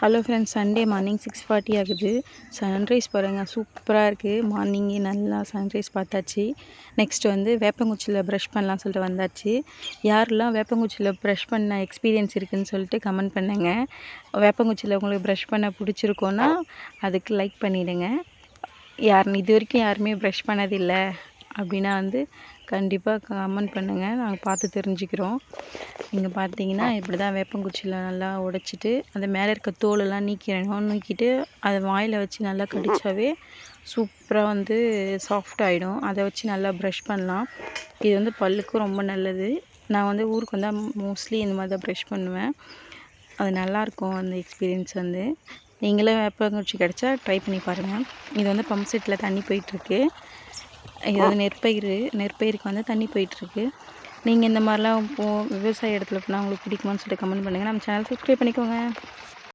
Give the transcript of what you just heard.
Hello friends, Sunday morning 6:40 ஆகுது. Sunrise பாருங்கள், சூப்பராக இருக்குது. மார்னிங்கே நல்லா சன்ரைஸ் பார்த்தாச்சு. நெக்ஸ்ட் வந்து வேப்பங்குச்சியில் ப்ரஷ் பண்ணலாம்னு சொல்லிட்டு வந்தாச்சு. யாரெல்லாம் வேப்பங்குச்சியில் ப்ரஷ் பண்ண எக்ஸ்பீரியன்ஸ் இருக்குதுன்னு சொல்லிட்டு கமெண்ட் பண்ணுங்க. வேப்பங்குச்சியில் உங்களுக்கு ப்ரஷ் பண்ண பிடிச்சிருக்கோன்னா அதுக்கு லைக் பண்ணிவிடுங்க. இது வரைக்கும் யாருமே ப்ரஷ் பண்ணதில்லை அப்படின்னா வந்து கண்டிப்பாக கமெண்ட் பண்ணுங்கள், நாங்கள் பார்த்து தெரிஞ்சுக்கிறோம். இங்கே பார்த்தீங்கன்னா இப்படி தான் வேப்பங்குச்சியில் நல்லா உடைச்சிட்டு அந்த மேலே இருக்க தோலெல்லாம் நீக்கிட்டு அதை வாயில் வச்சு நல்லா கடித்தாவே சூப்பராக வந்து சாஃப்ட் ஆகிடும். அதை வச்சு நல்லா ப்ரஷ் பண்ணலாம். இது வந்து பல்லுக்கும் ரொம்ப நல்லது. நான் வந்து ஊருக்கு வந்தால் மோஸ்ட்லி இந்த மாதிரி தான் ப்ரஷ் பண்ணுவேன். அது நல்லாயிருக்கும் அந்த எக்ஸ்பீரியன்ஸ் வந்து. நீங்களே வேப்பங்குச்சி கிடச்சா ட்ரை பண்ணி பாருங்கள். இது வந்து பம்ப் செட்டில் தண்ணி போயிட்டுருக்கு. இது வந்து நெற்பயிருக்கு வந்து தண்ணி போயிட்டுருக்கு. நீங்கள் இந்த மாதிரிலாம் விவசாய இடத்துல போனால் உங்களுக்கு பிடிக்குமான்னு சொல்லிட்டு கமெண்ட் பண்ணுங்கள். நம்ம சேனல் சப்ஸ்கிரைப் பண்ணிக்கோங்க.